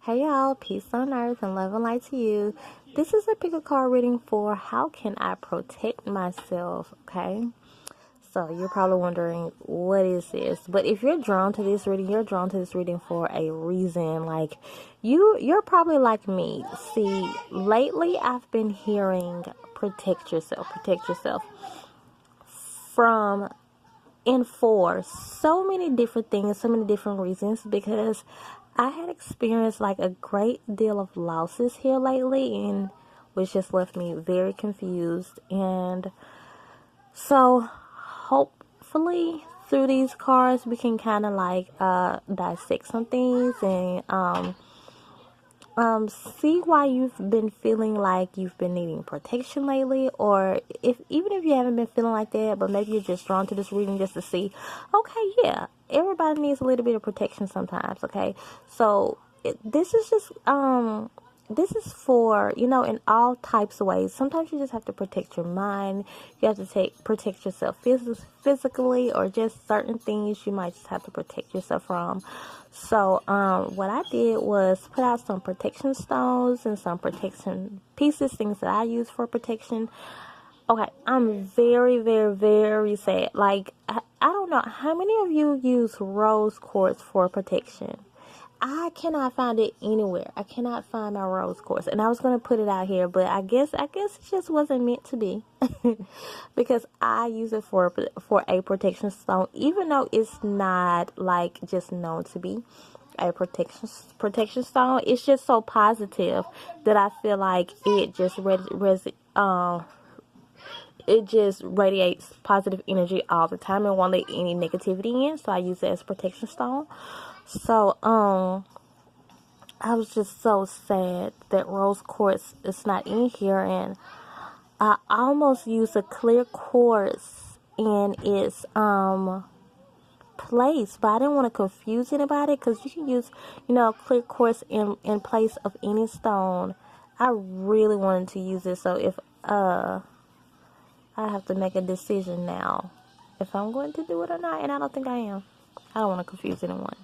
Hey y'all, peace on earth and love and light to you. This is a pick a card reading for how can I protect myself, okay? So you're probably wondering, what is this? But if you're drawn to this reading, you're drawn to this reading for a reason. Like, you're probably like me. See, lately I've been hearing protect yourself from and for so many different things, so many different reasons, because I had experienced like a great deal of losses here lately, and which just left me very confused. And so hopefully through these cards we can kind of like dissect some things and see why you've been feeling like you've been needing protection lately, or even if you haven't been feeling like that, but maybe you're just drawn to this reading just to see, okay, yeah, everybody needs a little bit of protection sometimes, okay? So this is just this is for, in all types of ways. Sometimes you just have to protect your mind. You have to protect yourself physically, or just certain things you might just have to protect yourself from. So, what I did was put out some protection stones and some protection pieces, things that I use for protection. Okay, I'm very, very, very sad. Like, I don't know, how many of you use rose quartz for protection? I cannot find it anywhere. I cannot find my rose quartz, and I was gonna put it out here, but I guess it just wasn't meant to be, because I use it for a protection stone, even though it's not like just known to be a protection stone. It's just so positive that I feel like it just it just radiates positive energy all the time and won't let any negativity in. So I use it as protection stone. So, I was just so sad that rose quartz is not in here, and I almost used a clear quartz in its, place, but I didn't want to confuse anybody, because you can use, clear quartz in place of any stone. I really wanted to use it, so if, I have to make a decision now if I'm going to do it or not, and I don't think I am. I don't want to confuse anyone.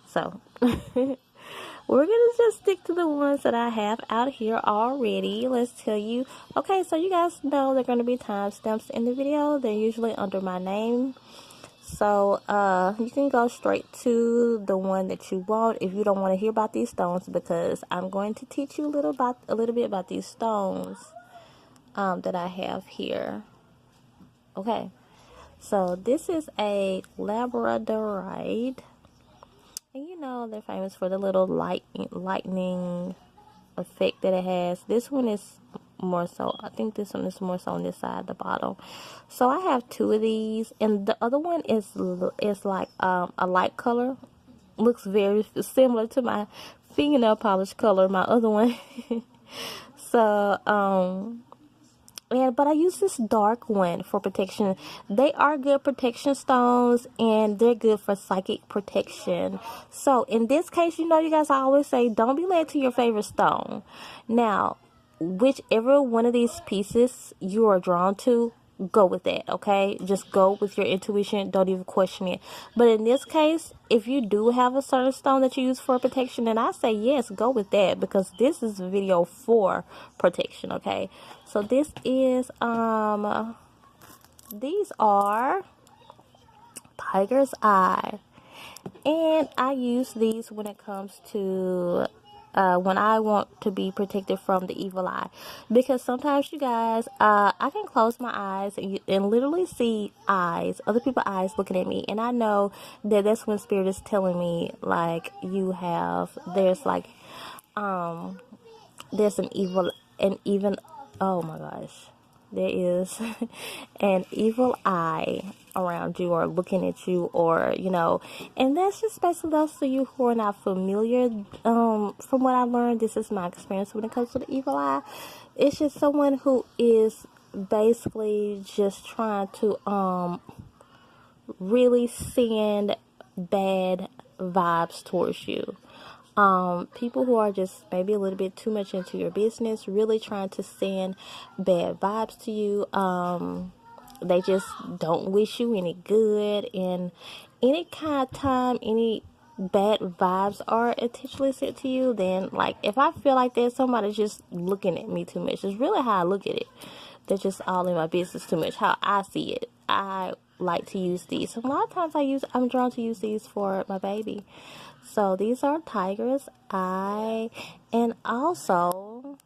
So, we're going to just stick to the ones that I have out here already. Let's tell you. Okay, so you guys know there are going to be timestamps in the video. They're usually under my name. So, you can go straight to the one that you want if you don't want to hear about these stones, because I'm going to teach you a little bit about these stones that I have here. Okay, so this is a labradorite. And they're famous for the little lightning effect that it has. This one is more so, I think this one is more so on this side, the bottom. So I have two of these, and the other one is like a light color. Looks very similar to my fingernail polish color, my other one. So, but I use this dark one for protection. They are good protection stones, and they're good for psychic protection. So in this case, you guys, I always say, don't be led to your favorite stone. Now, whichever one of these pieces you are drawn to, go with that, okay? Just go with your intuition. Don't even question it. But in this case, if you do have a certain stone that you use for protection, then I say yes, go with that, because this is a video for protection, okay? So this is these are tiger's eye, and I use these when it comes to when I want to be protected from the evil eye, because sometimes, you guys, I can close my eyes and literally see other people's eyes looking at me, and I know that that's when spirit is telling me, like, there's an even, oh my gosh, there is an evil eye around you, or looking at you, or and that's just basically those of you who are not familiar. From what I learned, this is my experience when it comes to the evil eye. It's just someone who is basically just trying to really send bad vibes towards you. People who are just maybe a little bit too much into your business, really trying to send bad vibes to you. They just don't wish you any good, and any kind of time, any bad vibes are intentionally sent to you, then like if I feel like there's somebody just looking at me too much, it's really how I look at it. They're just all in my business too much, how I see it. I like to use these. A lot of times I'm drawn to use these for my baby. So these are tigers. And also,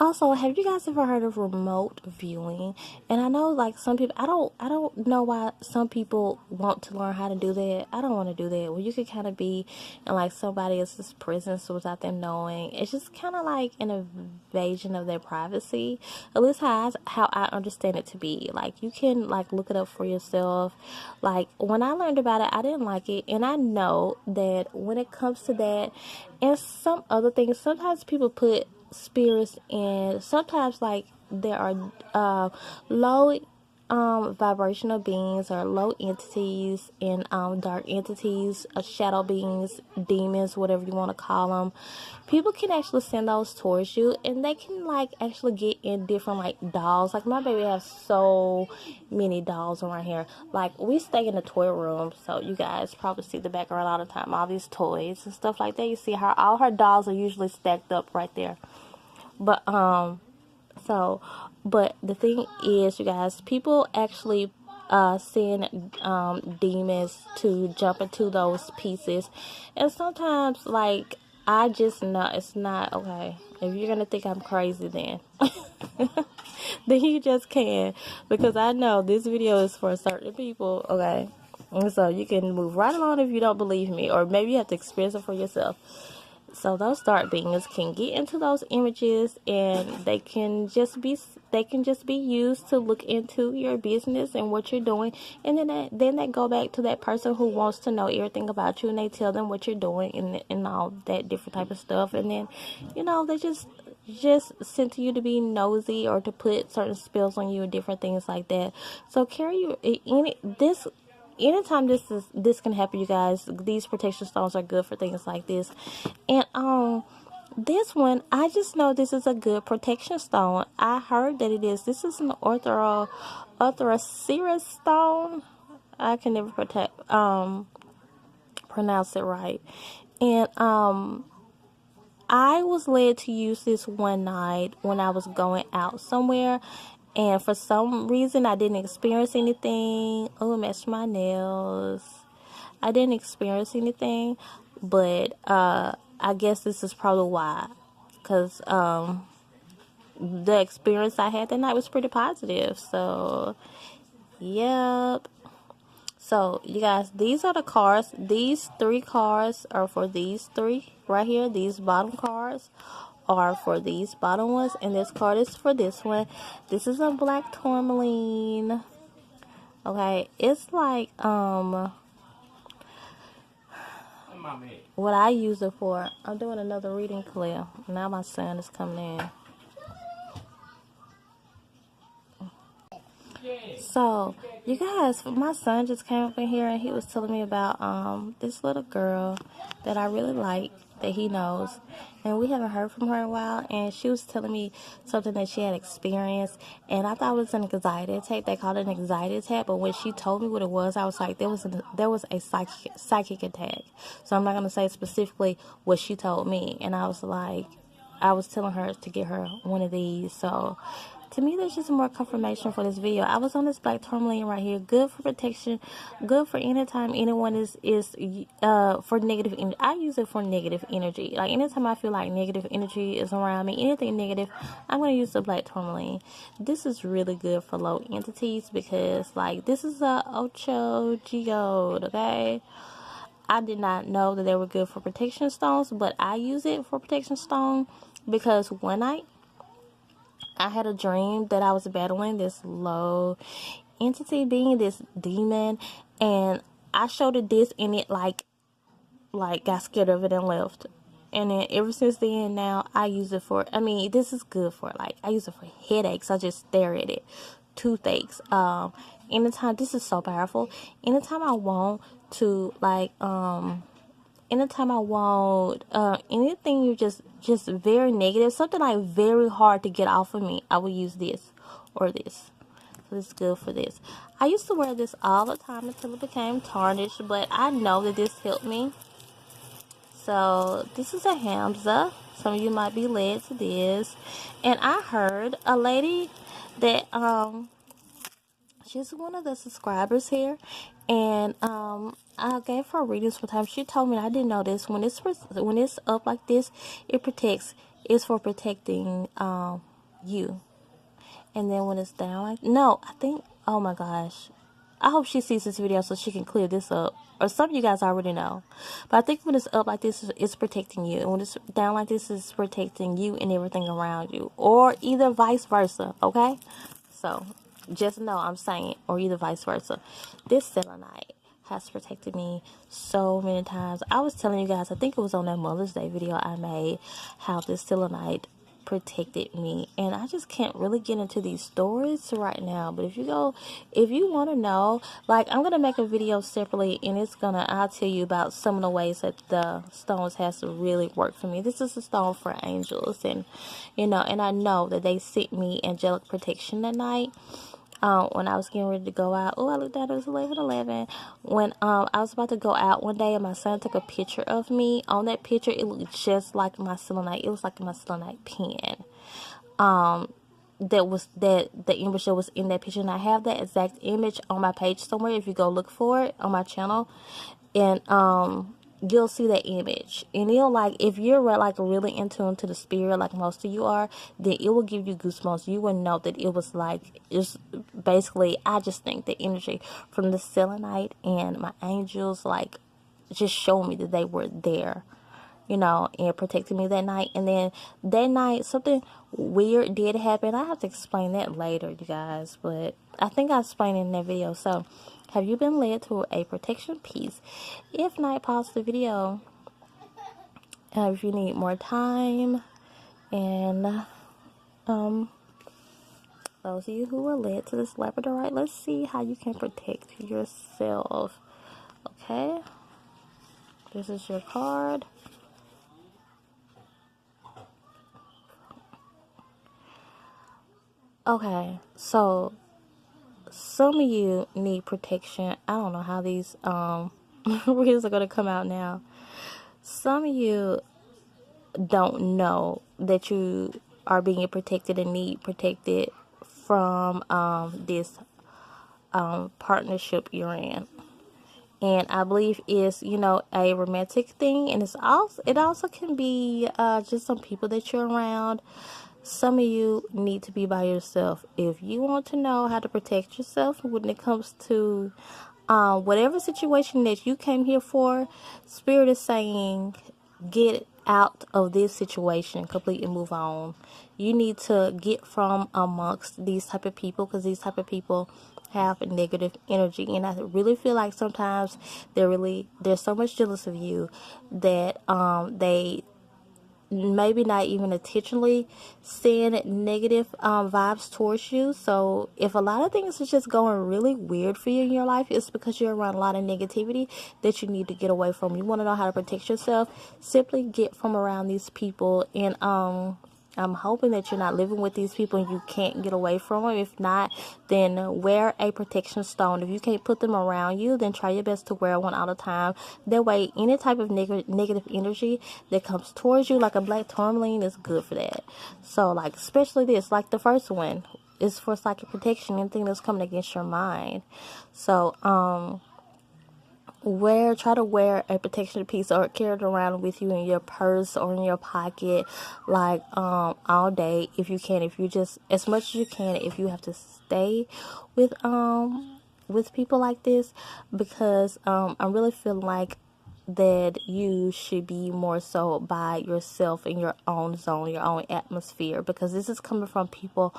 have you guys ever heard of remote viewing? And I know, like, some people, I don't know why some people want to learn how to do that. I don't want to do that. Well, you could kind of be in, like, somebody else's presence without them knowing. It's just kind of like an invasion of their privacy. At least how I understand it to be. Like, you can, like, look it up for yourself. Like, when I learned about it, I didn't like it. And I know that when it comes to that and some other things, sometimes people put spirits, and sometimes like there are low vibrational beings or low entities and dark entities, shadow beings, demons, whatever you want to call them. People can actually send those towards you, and they can like actually get in different like dolls. Like my baby has so many dolls around here. Like we stay in the toy room, so you guys probably see the background all the time, all these toys and stuff like that. You see her, all her dolls are usually stacked up right there. But but the thing is, you guys, people actually send demons to jump into those pieces, and sometimes like I just know it's not okay. If you're gonna think I'm crazy, then then you just can, because I know this video is for certain people, okay? And so you can move right along if you don't believe me, or maybe you have to experience it for yourself. So those dark beings can get into those images, and they can just be used to look into your business and what you're doing, and then they go back to that person who wants to know everything about you, and they tell them what you're doing and all that different type of stuff, and then they just sent to you to be nosy or to put certain spells on you and different things like that. So anytime this can happen, you guys, these protection stones are good for things like this. And this one, I just know this is a good protection stone. I heard that it is. This is an orthocerious stone. I can never pronounce it right. And I was led to use this one night when I was going out somewhere, and for some reason I didn't experience anything. Oh, it messed my nails. I didn't experience anything, but I guess this is probably why, because the experience I had that night was pretty positive. So, yep. So, you guys, these are the cards. These 3 cards are for these 3 right here. These bottom cards are for these bottom ones. And this card is for this one. This is a black tourmaline. Okay. It's like, what I use it for. I'm doing another reading clip. Now my son is coming in. So, you guys, my son just came up in here and he was telling me about this little girl that I really like, that he knows, and we haven't heard from her in a while, and she was telling me something that she had experienced, and I thought it was an anxiety attack. They called it an anxiety attack, but when she told me what it was, I was like, there was a psychic attack. So I'm not going to say specifically what she told me, and I was like, I was telling her to get her one of these. So to me, there's just more confirmation for this video. I was on this black tourmaline right here. Good for protection. Good for anytime anyone is for negative energy. I use it for negative energy. Like anytime I feel like negative energy is around me, anything negative, I'm going to use the black tourmaline. This is really good for low entities, because like this is a Ocho Geode, okay? I did not know that they were good for protection stones, but I use it for protection stone because one night I had a dream that I was battling this low entity being, this demon, and I showed it this, and it like got scared of it and left. And then ever since then, now I use it for, I mean, this is good for, like, I use it for headaches. I just stare at it. Toothaches. Anytime, this is so powerful. Anytime I want to, like, anytime I want anything you just very negative, something like very hard to get off of me, I will use this or this. So this is good for this. I used to wear this all the time until it became tarnished, but I know that this helped me. So this is a Hamza. Some of you might be led to this. And I heard a lady that she's one of the subscribers here, and I gave her readings one time. She told me, I didn't know this, when it's up like this, it's for protecting you. And then when it's down like, no, I think, oh my gosh, I hope she sees this video so she can clear this up. Or some of you guys already know. But I think when it's up like this, it's protecting you. And when it's down like this, it's protecting you and everything around you. Or either vice versa, okay? So, just know I'm saying, or either vice versa. This selenite has protected me so many times. I was telling you guys, I think it was on that Mother's Day video I made, how this selenite protected me. And I just can't really get into these stories right now, but if you want to know, like, I'm gonna make a video separately, and I'll tell you about some of the ways that the stones has to really work for me. This is a stone for angels, and and I know that they sent me angelic protection that night. When I was getting ready to go out. Oh, I looked down, it was 11:11. When I was about to go out one day, and my son took a picture of me. On that picture, it looked just like my selenite. It was like my selenite pen. That the image that was in that picture, and I have that exact image on my page somewhere. If you go look for it on my channel, and you'll see that image, and it'll, like, if you're like really into the spirit, like most of you are, then it will give you goosebumps. You will know that it was like, it's basically, I just think the energy from the selenite and my angels, like, just show me that they were there, and protected me that night. And then that night, something weird did happen. I have to explain that later, you guys, but I think I explained it in that video. So, have you been led to a protection piece? If not, pause the video. If you need more time, and those of you who were led to this labradorite, let's see how you can protect yourself. Okay, this is your card. Okay, so some of you need protection. I don't know how these readings are going to come out now. Some of you don't know that you are being protected and need protected from this partnership you're in. And I believe it's, a romantic thing, and it also can be just some people that you're around. Some of you need to be by yourself. If you want to know how to protect yourself when it comes to whatever situation that you came here for, Spirit is saying, get out of this situation, completely move on. You need to get from amongst these type of people, because these type of people have negative energy, and I really feel like sometimes they're so much jealous of you that they maybe not even intentionally send negative vibes towards you. So if a lot of things are just going really weird for you in your life, it's because you're around a lot of negativity that you need to get away from. You want to know how to protect yourself? Simply get from around these people, and I'm hoping that you're not living with these people and you can't get away from them. If not, then wear a protection stone. If you can't put them around you, then try your best to wear one all the time. That way, any type of negative energy that comes towards you, like a black tourmaline, is good for that. So, like, especially this, like the first one, is for psychic protection, anything that's coming against your mind. So, try to wear a protection piece or carry it around with you in your purse or in your pocket, like all day if you can. If you just, as much as you can, if you have to stay with people like this, because I really feel like that you should be more so by yourself in your own zone, your own atmosphere, because this is coming from people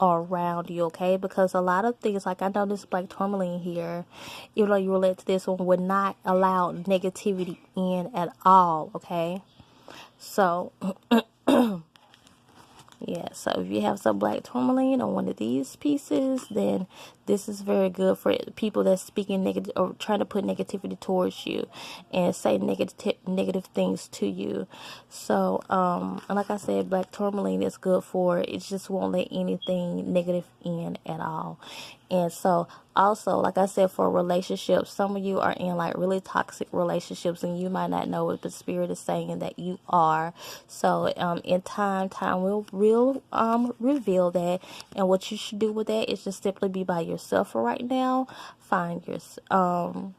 around you, okay? Because a lot of things, like I know this black tourmaline here, even though you relate to this one, would not allow negativity in at all, okay? So yeah, so if you have some black tourmaline on one of these pieces, then this is very good for people that's speaking negative or trying to put negativity towards you and say negative things to you. So, and like I said, black tourmaline is good for it. It just won't let anything negative in at all. And so also, like I said, for relationships, some of you are in like really toxic relationships and you might not know it, but Spirit is saying that you are. So in time will reveal that. And what you should do with that is just simply be by yourself for right now. Find yourself,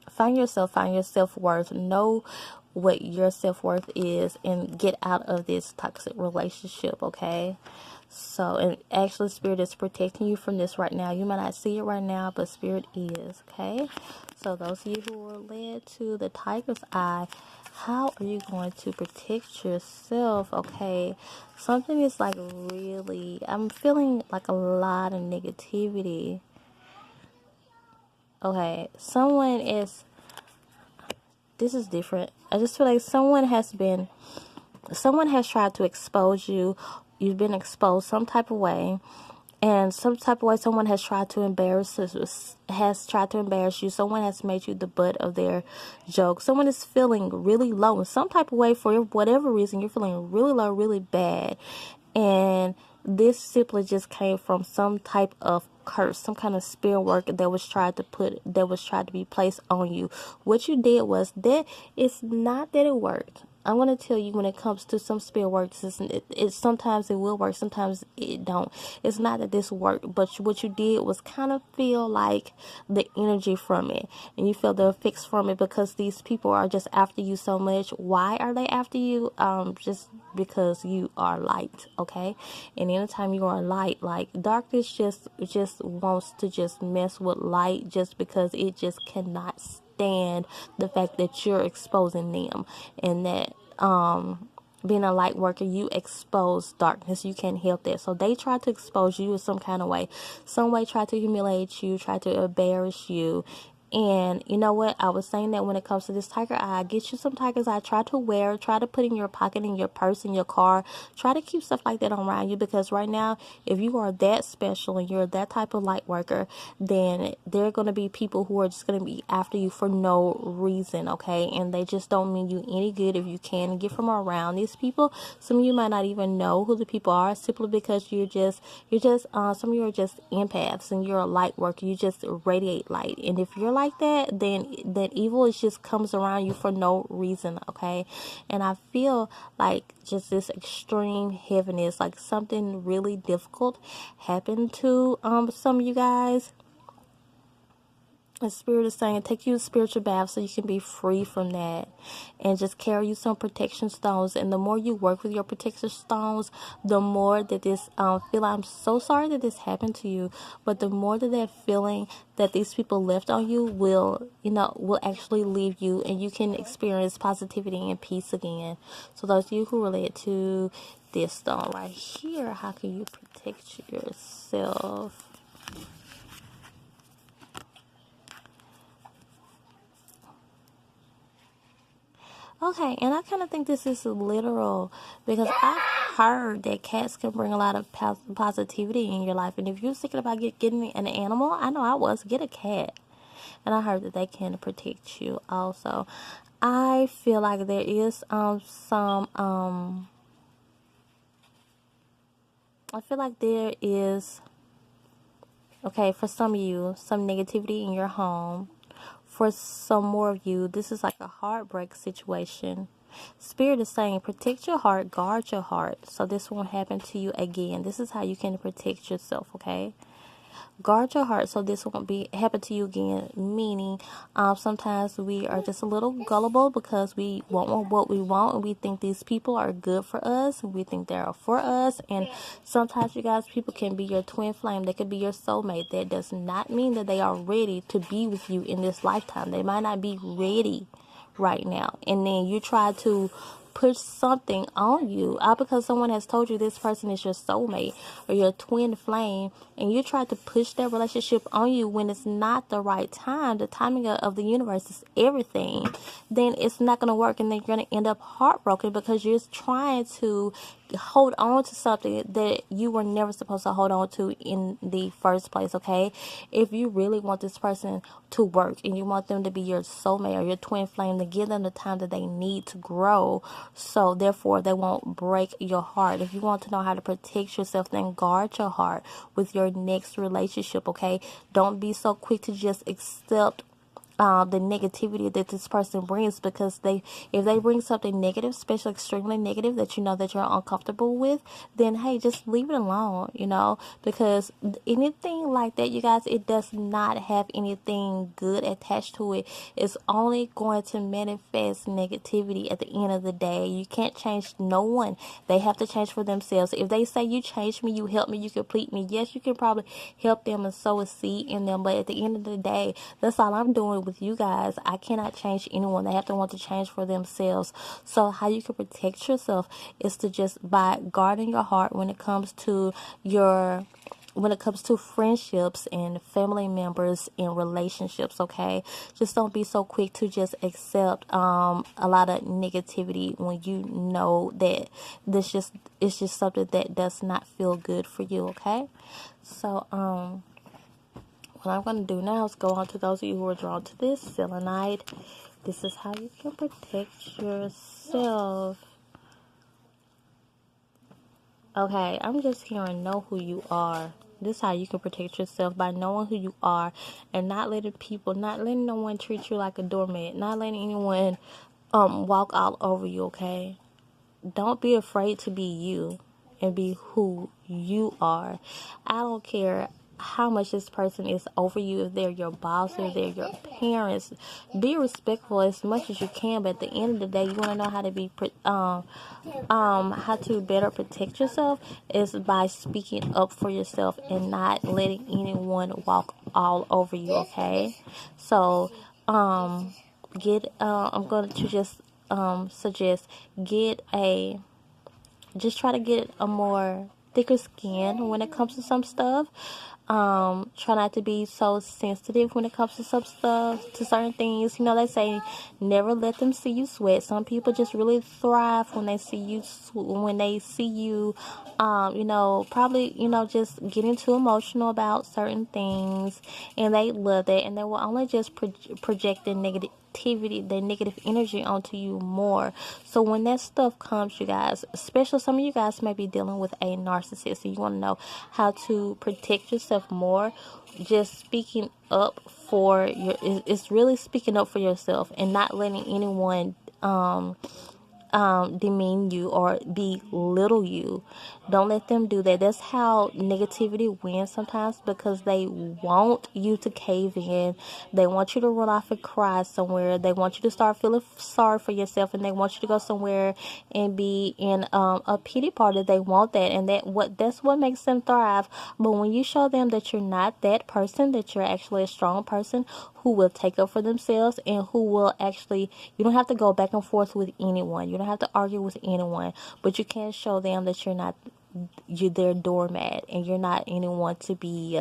find your self-worth, know what your self-worth is, and get out of this toxic relationship, okay? So, and actually Spirit is protecting you from this right now. You might not see it right now, but Spirit is, okay? So those of you who are led to the tiger's eye, how are you going to protect yourself, okay? Something is like really, I'm feeling like a lot of negativity. Okay, this is different. I just feel like someone has tried to expose you. You've been exposed some type of way. And some type of way someone has tried to embarrass you. Someone has made you the butt of their joke. Someone is feeling really low in some type of way. For whatever reason, you're feeling really low, really bad. And this simply just came from some type of curse, some kind of spell work that was tried to be placed on you. What you did was that it's not that it worked. I'm going to tell you, when it comes to some spell work, it sometimes it will work, sometimes it don't. It's not that this worked, but what you did was kind of feel like the energy from it, and you feel the effects from it, because these people are just after you so much. Why are they after you? Just because you are light, okay? And anytime you are light, like darkness just wants to just mess with light, just because it just cannot stand the fact that you're exposing them, and that being a light worker, you expose darkness. You can't help that. So they try to expose you in some kind of way. Some way try to humiliate you, try to embarrass you. And you know what? I was saying that when it comes to this tiger eye, get you some tiger's eye. Try to put in your pocket, in your purse, in your car. Try to keep stuff like that around you, because right now, if you are that special and you're that type of light worker, then there are going to be people who are just going to be after you for no reason, okay? And they just don't mean you any good if you can get from around these people. Some of you might not even know who the people are, simply because some of you are just empaths and you're a light worker. You just radiate light. And if you're like that, then that evil is just comes around you for no reason, okay? And I feel like just this extreme heaviness, like something really difficult happened to some of you guys. The Spirit is saying, take you a spiritual bath so you can be free from that, and just carry you some protection stones. And the more you work with your protection stones, the more that this feel, I'm so sorry that this happened to you, but the more that feeling that these people left on you will actually leave you, and you can experience positivity and peace again. So those of you who relate to this stone right here, how can you protect yourself? Okay, and I kind of think this is literal, because I've heard that cats can bring a lot of positivity in your life. And if you're thinking about getting an animal, I know I was, get a cat. And I heard that they can protect you also. I feel like there is I feel like there is, okay, for some of you, some negativity in your home. For some more of you, this is like a heartbreak situation. Spirit is saying, protect your heart, guard your heart, so this won't happen to you again. This is how you can protect yourself, okay? Guard your heart so this won't be happen to you again. Meaning, sometimes we are just a little gullible, because we want what we want, and we think these people are good for us, and we think they're for us. And sometimes, you guys, people can be your twin flame. They could be your soulmate. That does not mean that they are ready to be with you in this lifetime. They might not be ready right now, and then you try to push something on you because someone has told you this person is your soulmate or your twin flame, and you try to push that relationship on you when it's not the right time. The timing of the universe is everything. Then it's not going to work, and then you're going to end up heartbroken because you're trying to hold on to something that you were never supposed to hold on to in the first place, okay? If you really want this person to work and you want them to be your soulmate or your twin flame, to give them the time that they need to grow, So therefore, they won't break your heart. If you want to know how to protect yourself, then guard your heart with your next relationship, okay? Don't be so quick to just accept the negativity that this person brings, because if they bring something negative, especially extremely negative, that you know that you're uncomfortable with, then hey, just leave it alone, because anything like that, you guys, it does not have anything good attached to it. It's only going to manifest negativity at the end of the day. You can't change no one. They have to change for themselves. If they say, you change me, you help me, you complete me, yes, you can probably help them and sow a seed in them, but at the end of the day, that's all I'm doing with you guys. I cannot change anyone. They have to want to change for themselves. So how you can protect yourself is to just by guarding your heart when it comes to friendships and family members and relationships, okay? Just don't be so quick to just accept a lot of negativity when you know that it's just something that does not feel good for you, okay? So what I'm going to do now is go on to those of you who are drawn to this selenite. This is how you can protect yourself. Okay, I'm just hearing know who you are. This is how you can protect yourself, by knowing who you are and not letting no one treat you like a doormat, not letting anyone walk all over you, okay? Don't be afraid to be you and be who you are. I don't care how much this person is over you, if they're your boss, if they're your parents. Be respectful as much as you can, but at the end of the day, you want to know how to be how to better protect yourself is by speaking up for yourself and not letting anyone walk all over you, okay? So I'm going to just suggest just try to get a more thicker skin when it comes to some stuff. Try not to be so sensitive when it comes to some stuff, to certain things. They say never let them see you sweat. Some people just really thrive when they see you, probably, just getting too emotional about certain things, and they love that, and they will only just project the negative energy onto you more. So when that stuff comes, you guys, especially some of you guys may be dealing with a narcissist, so you want to know how to protect yourself more. Just speaking up it's really speaking up for yourself and not letting anyone demean you or belittle you. Don't let them do that. That's how negativity wins sometimes, because they want you to cave in. They want you to run off and cry somewhere. They want you to start feeling sorry for yourself, and they want you to go somewhere and be in a pity party. They want that, and that's what makes them thrive. But when you show them that you're not that person, that you're actually a strong person who will take up for themselves, and who will actually, you don't have to go back and forth with anyone. You don't have to argue with anyone, but you can show them that you're their doormat, and you're not anyone to be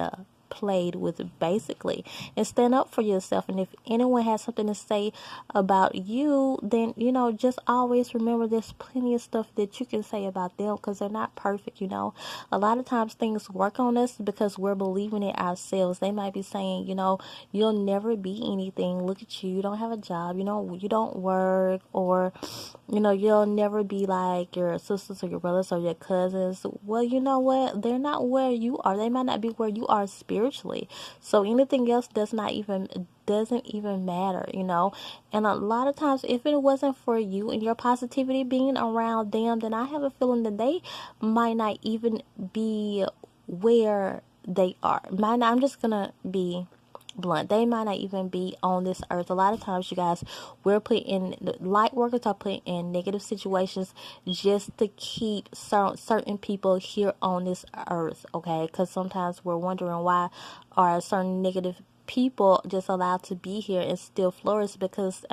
played with, basically, and stand up for yourself. And if anyone has something to say about you, then just always remember there's plenty of stuff that you can say about them, because they're not perfect. A lot of times things work on us because we're believing it ourselves. They might be saying, you'll never be anything, look at you don't have a job, you don't work, or you'll never be like your sisters or your brothers or your cousins. Well, you know what? They're not where you are. They might not be where you are spiritually. So anything else doesn't even matter, And a lot of times, if it wasn't for you and your positivity being around them, then I have a feeling that they might not even be where they are. I'm just gonna be blunt. They might not even be on this earth. A lot of times, you guys, light workers are put in negative situations just to keep certain people here on this earth, okay? Because sometimes we're wondering, why are certain negative people just allowed to be here and still flourish? Because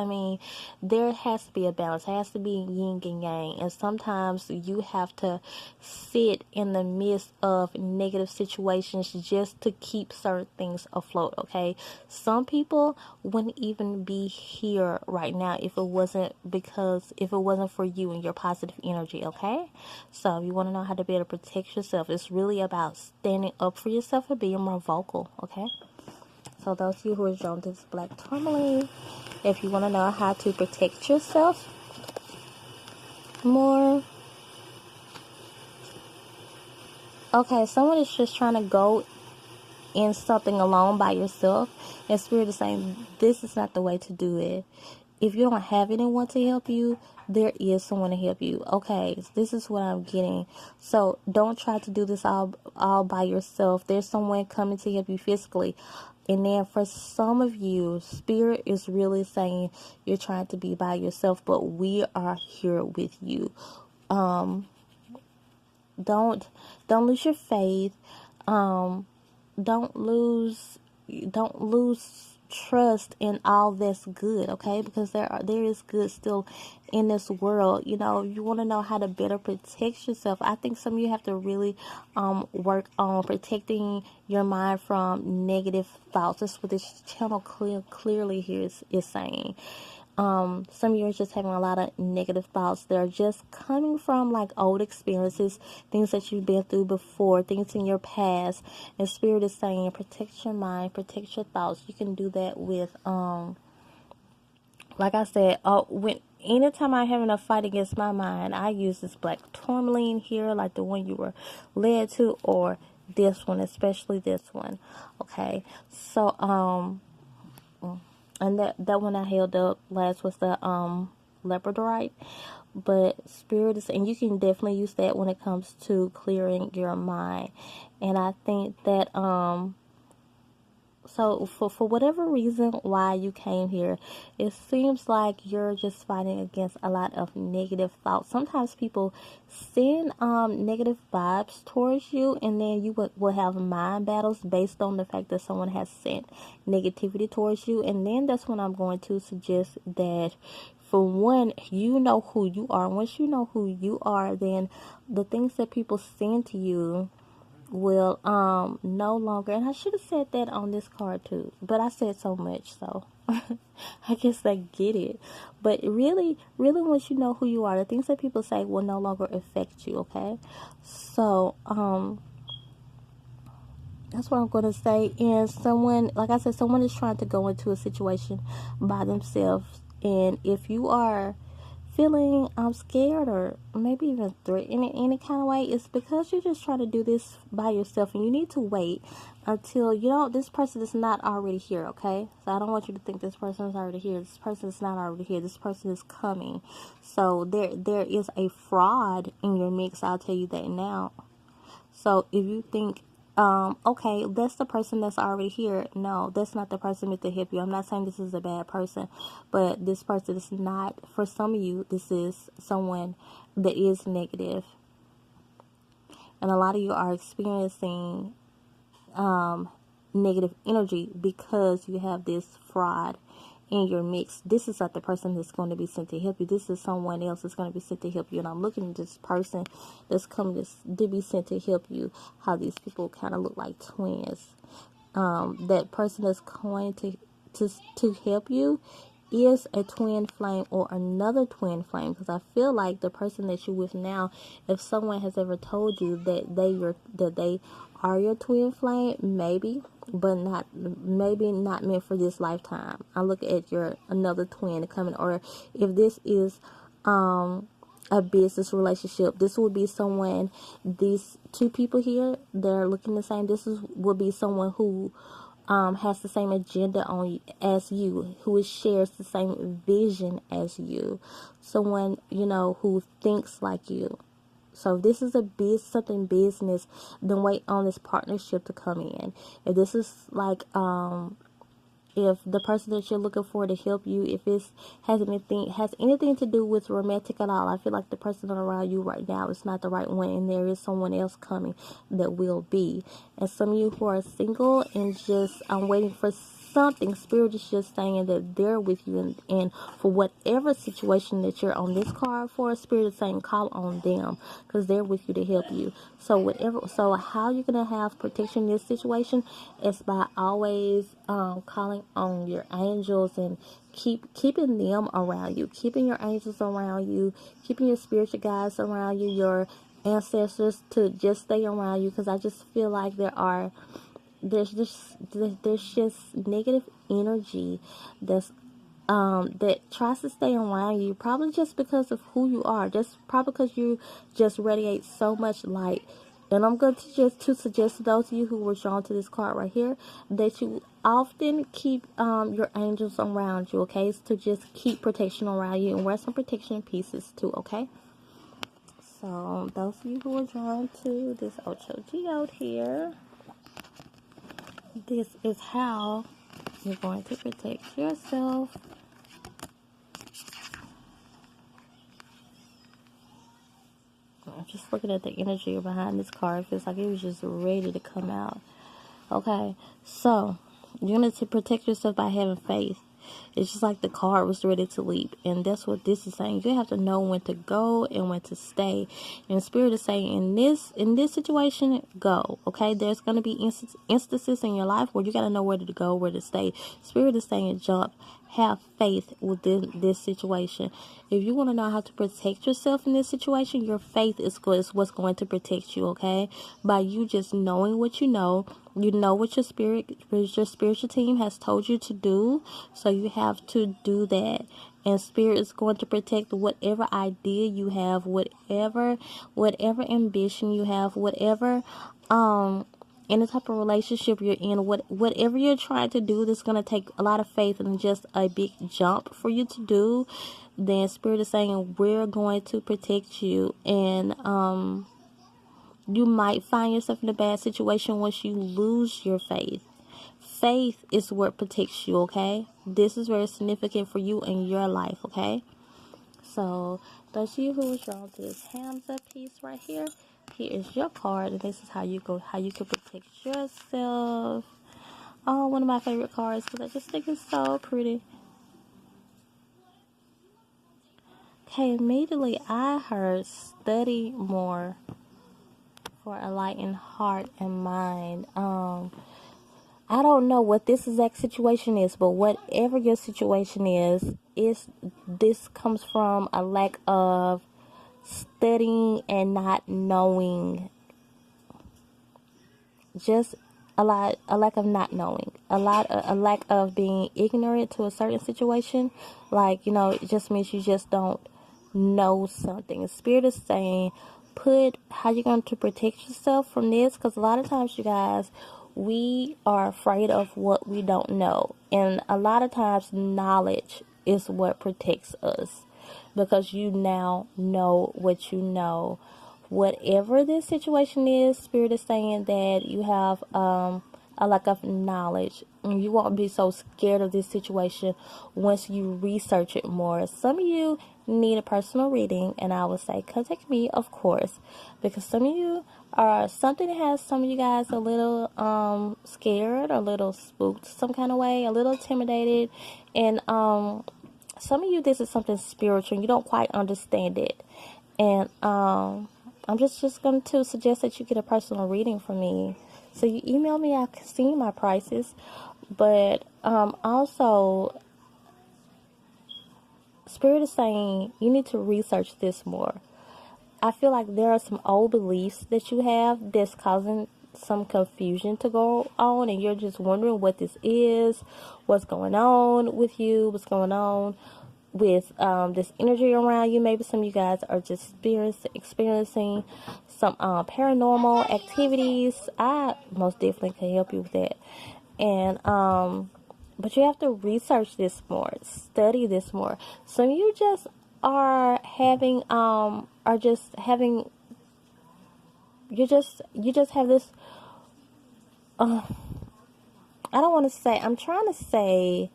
there has to be a balance. There has to be yin and yang, and sometimes you have to sit in the midst of negative situations just to keep certain things afloat, okay? Some people wouldn't even be here right now if it wasn't for you and your positive energy, okay? So if you want to know how to better protect yourself, it's really about standing up for yourself and being more vocal, okay? So those of you who are drawn to this black tourmaline, if you want to know how to protect yourself, more. Okay, someone is just trying to go in something alone by yourself, and Spirit is saying this is not the way to do it. If you don't have anyone to help you, there is someone to help you. Okay, this is what I'm getting. So don't try to do this all by yourself. There's someone coming to help you physically. And then for some of you, Spirit is really saying you're trying to be by yourself, but we are here with you. Don't lose your faith. Don't lose trust in all that's good, okay? Because there is good still in this world. You know, you want to know how to better protect yourself. I think some of you have to really work on protecting your mind from negative thoughts. That's what this channel clearly here is saying. Some of you are just having a lot of negative thoughts. They're just coming from like old experiences, things that you've been through before, things in your past. And Spirit is saying, protect your mind, protect your thoughts. You can do that with, like I said, anytime I'm having a fight against my mind, I use this black tourmaline here, like the one you were led to, or this one, especially this one. Okay, so and that one I held up last was the labradorite. But Spirit is, and you can definitely use that when it comes to clearing your mind. And I think that so for whatever reason why you came here, it seems like you're just fighting against a lot of negative thoughts. Sometimes people send negative vibes towards you, and then you will have mind battles based on the fact that someone has sent negativity towards you. And then that's when I'm going to suggest that, for one, you know who you are. Once you know who you are, then the things that people send to you will no longer, and I should have said that on this card too, but I said so much, so I guess I get it. But really once you know who you are, the things that people say will no longer affect you, okay? So that's what I'm going to say. And someone, like I said, someone is trying to go into a situation by themselves, and if you are feeling scared or maybe even threatened in any kind of way, it's because you're just trying to do this by yourself, and you need to wait until this person is not already here, okay? So I don't want you to think this person is already here. This person is not already here. This person is coming. So there is a fraud in your mix, I'll tell you that now. So if you think, okay, that's the person that's already here. No, that's not the person with the help you. I'm not saying this is a bad person, but this person is not, for some of you, this is someone that is negative. And a lot of you are experiencing negative energy because you have this fraud in your mix. This is not the person that's going to be sent to help you. This is someone else that's going to be sent to help you. And I'm looking at this person that's coming to be sent to help you, how these people kind of look like twins. That person that's going to help you is a twin flame or another twin flame, because I feel like the person that you're with now, if someone has ever told you that they are your twin flame, maybe, but not meant for this lifetime. I look at your another twin coming, or if this is a business relationship, this would be someone, these two people here, they're looking the same. Would be someone who has the same agenda as you, who shares the same vision as you, someone who thinks like you. So if this is something business, then wait on this partnership to come in. If this is like if the person that you're looking for to help you, if it has anything to do with romantic at all, I feel like the person around you right now is not the right one, and there is someone else coming that will be. And some of you who are single and just waiting for something, Spirit is just saying that they're with you, and for whatever situation that you're on this card for, Spirit is saying call on them, because they're with you to help you. So how you're gonna have protection in this situation is by always calling on your angels and keeping them around you, keeping your angels around you, keeping your spiritual guides around you, your ancestors to just stay around you, because I just feel like there's just negative energy that's that tries to stay around you, probably just because of who you are, just probably because you just radiate so much light. And I'm going to suggest to those of you who were drawn to this card right here that you often keep your angels around you, okay? To just keep protection around you and wear some protection pieces too, okay? So those of you who are drawn to this Ocho Geode here, this is how you're going to protect yourself. I'm just looking at the energy behind this card. It feels like it was just ready to come out. Okay, so you're going to protect yourself by having faith. It's just like the card was ready to leap. And that's what this is saying. You have to know when to go and when to stay. And Spirit is saying, in this situation, go. Okay, there's going to be instances in your life where you got to know where to go, where to stay. Spirit is saying, jump. Have faith within this situation. If you want to know how to protect yourself in this situation, your faith is what's going to protect you, okay? By you just knowing what you know what your spiritual team has told you to do, so you have to do that. And Spirit is going to protect whatever idea you have, whatever ambition you have, whatever any type of relationship you're in, whatever you're trying to do that's going to take a lot of faith and just a big jump for you to do, then Spirit is saying we're going to protect you. And you might find yourself in a bad situation once you lose your faith. Faith is what protects you, okay? This is very significant for you in your life, okay? So those of you who are drawn to this Hamza piece right here, here is your card, and this is how you can protect yourself. Oh, one of my favorite cards, because I just think it's so pretty. Okay, immediately I heard study more for a lightened heart and mind. I don't know what this exact situation is, but whatever your situation is this comes from a lack of studying and not knowing. Just a lack of not knowing, a lack of being ignorant to a certain situation. Like, it just means you just don't know something. Spirit is saying, how you're going to protect yourself from this, because a lot of times, you guys, we are afraid of what we don't know, and a lot of times knowledge is what protects us, because you now know what you know. Whatever this situation is, Spirit is saying that you have a lack of knowledge, and you won't be so scared of this situation once you research it more. Some of you need a personal reading, and I would say contact me, of course, because some of you are something that has some of you guys a little scared, a little spooked some kind of way, a little intimidated, and some of you, this is something spiritual and you don't quite understand it. And I'm just going to suggest that you get a personal reading from me. So you email me, I can see my prices. But also, Spirit is saying you need to research this more. I feel like there are some old beliefs that you have that's causing some confusion to go on, and you're just wondering what this is, what's going on with you, what's going on with this energy around you. Maybe some of you guys are just experiencing some paranormal activities. I most definitely can help you with that. And but you have to research this more, study this more. Some of you just are having you just have this I don't want to say, I'm trying to say,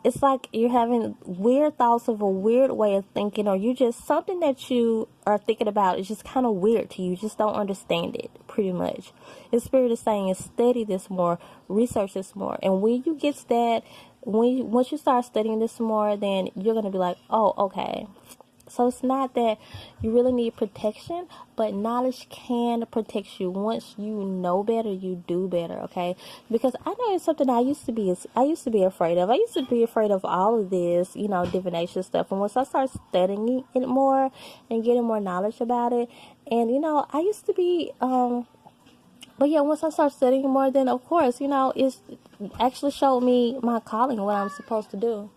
it's like you're having weird thoughts of a weird way of thinking, or you just, something that you are thinking about is just kind of weird to you. You just don't understand it, pretty much. The Spirit is saying is study this more, research this more. And when you get that, once you start studying this more, then you're going to be like, oh, okay. So it's not that you really need protection, but knowledge can protect you. Once you know better, you do better, okay? Because I know it's something I used to be afraid of. I used to be afraid of all of this, divination stuff. And once I started studying it more and getting more knowledge about it, and I used to be but yeah, once I started studying more, then of course, it's actually showed me my calling, what I'm supposed to do.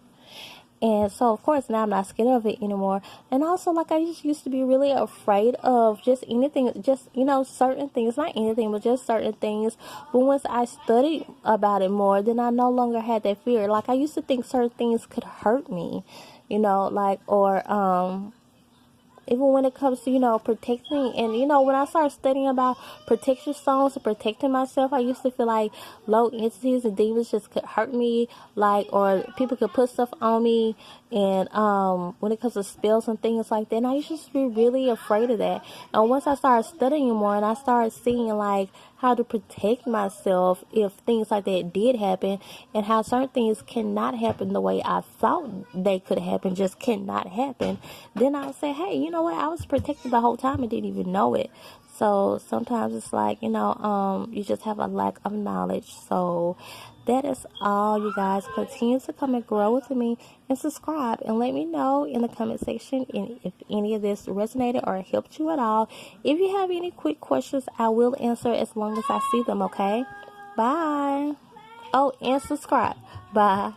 And so, of course, now I'm not scared of it anymore. And also, like, I just used to be really afraid of just anything, just, certain things, not anything, but just certain things. But once I studied about it more, then I no longer had that fear. Like, I used to think certain things could hurt me, or even when it comes to, protecting, and, when I started studying about protection stones and protecting myself, I used to feel like low entities and demons just could hurt me, like, or people could put stuff on me, and, when it comes to spells and things like that, and I used to be really afraid of that. And once I started studying more and I started seeing, like, how to protect myself if things like that did happen, and how certain things cannot happen the way I thought they could happen, just cannot happen, then I would say, hey, you know what, I was protected the whole time and didn't even know it. So sometimes it's like, you just have a lack of knowledge. So that is all, you guys. Continue to come and grow with me and subscribe, and let me know in the comment section if any of this resonated or helped you at all. If you have any quick questions, I will answer as long as I see them, okay? Bye. Oh, and subscribe. Bye.